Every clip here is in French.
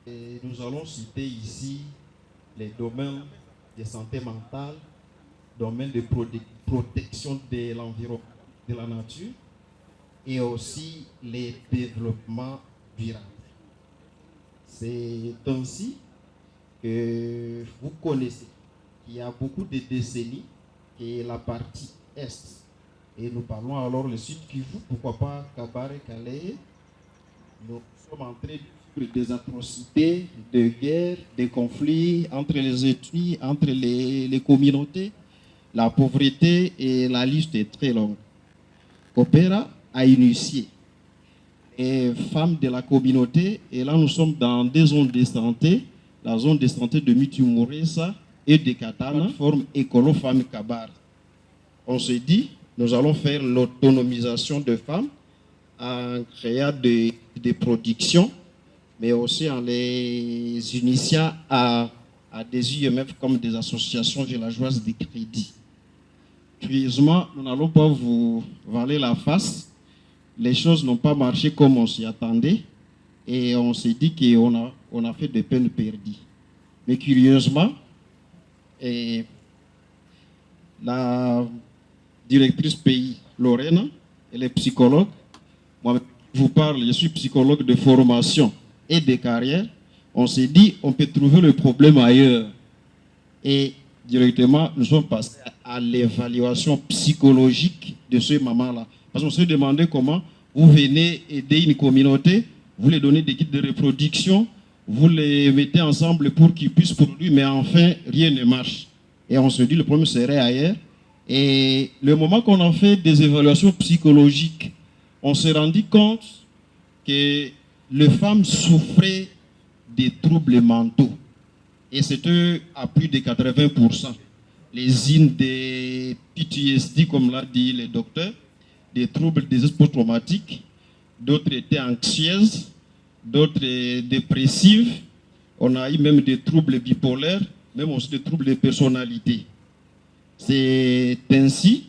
Et nous allons citer ici les domaines de santé mentale, domaine de protection de l'environnement, de la nature, et aussi les développements durables. C'est ainsi que vous connaissez qu'il y a beaucoup de décennies que la partie Est, et nous parlons alors le Sud Kivu, pourquoi pas Kabare, Calais, nous sommes en train de vivre des atrocités, de guerres, des conflits entre les ethnies, entre les communautés, la pauvreté, et la liste est très longue. Opéra a initié les femmes de la communauté, et là nous sommes dans des zones de santé, la zone de santé de Mitumuresa et de Katana, forme Écolo Femmes Kabar. On se dit, nous allons faire l'autonomisation de femmes en créant des productions, mais aussi en les initiant à des IMF comme des associations villageoises de crédit. Curieusement, nous n'allons pas vous valer la face. Les choses n'ont pas marché comme on s'y attendait et on s'est dit qu'on a fait des peines perdues. Mais curieusement, la directrice pays, Lorena, elle est psychologue. Moi, je vous parle, je suis psychologue de formation et de carrière. On s'est dit, on peut trouver le problème ailleurs. Et directement, nous sommes passés à l'évaluation psychologique de ce maman-là. Parce qu'on s'est demandé comment vous venez aider une communauté, vous les donnez des guides de reproduction, vous les mettez ensemble pour qu'ils puissent produire, mais enfin, rien ne marche. Et on se dit, le problème serait ailleurs. Et le moment qu'on a fait des évaluations psychologiques, on s'est rendu compte que les femmes souffraient des troubles mentaux. Et c'était à plus de 80%. Les signes des PTSD, comme l'a dit le docteur, des troubles des post-traumatiques, d'autres étaient anxieuses, d'autres dépressives. On a eu même des troubles bipolaires, même aussi des troubles de personnalité. C'est ainsi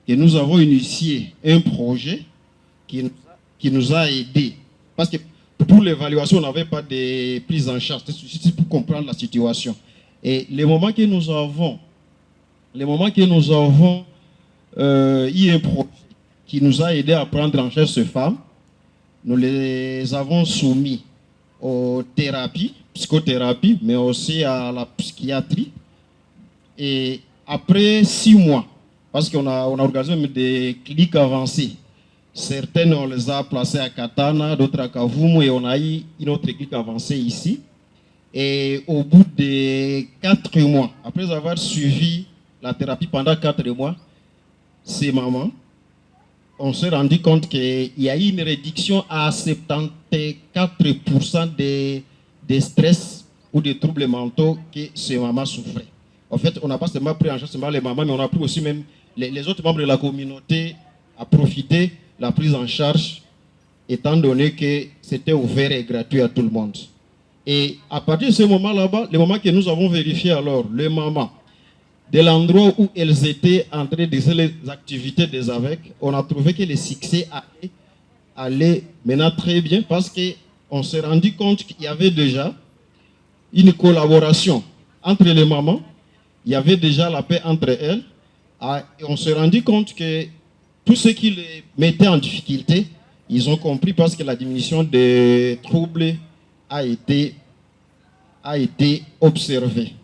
que nous avons initié un projet qui nous a aidés. Parce que pour l'évaluation, on n'avait pas de prise en charge. C'est pour comprendre la situation. Et les moments que nous avons eu un projet qui nous a aidé à prendre en charge ces femmes, nous les avons soumis aux thérapies, psychothérapie, mais aussi à la psychiatrie. Et après 6 mois, parce qu'on a organisé des cliniques avancées, certaines, on les a placées à Katana, d'autres à Kavumu, et on a eu une autre clinique avancée ici. Et au bout de 4 mois, après avoir suivi la thérapie pendant 4 mois, ces mamans, on s'est rendu compte qu'il y a eu une réduction à 74% des stress ou des troubles mentaux que ces mamans souffraient. En fait, on n'a pas seulement pris en charge les mamans, mais on a pris aussi même les autres membres de la communauté à profiter de la prise en charge, étant donné que c'était ouvert et gratuit à tout le monde. Et à partir de ce moment là-bas, le moment que nous avons vérifié alors, les mamans, de l'endroit où elles étaient en train de faire les activités des AVEC, on a trouvé que le succès allait maintenant très bien parce qu'on s'est rendu compte qu'il y avait déjà une collaboration entre les mamans, il y avait déjà la paix entre elles, et on s'est rendu compte que tout ce qui les mettait en difficulté, ils ont compris parce que la diminution des troubles a été observée.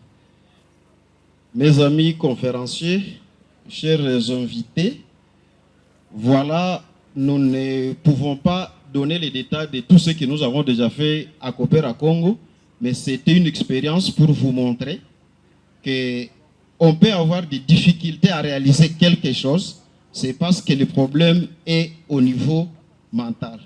Mes amis conférenciers, chers invités, voilà, nous ne pouvons pas donner les détails de tout ce que nous avons déjà fait à Coopéra Congo, mais c'était une expérience pour vous montrer qu'on peut avoir des difficultés à réaliser quelque chose, c'est parce que le problème est au niveau mental.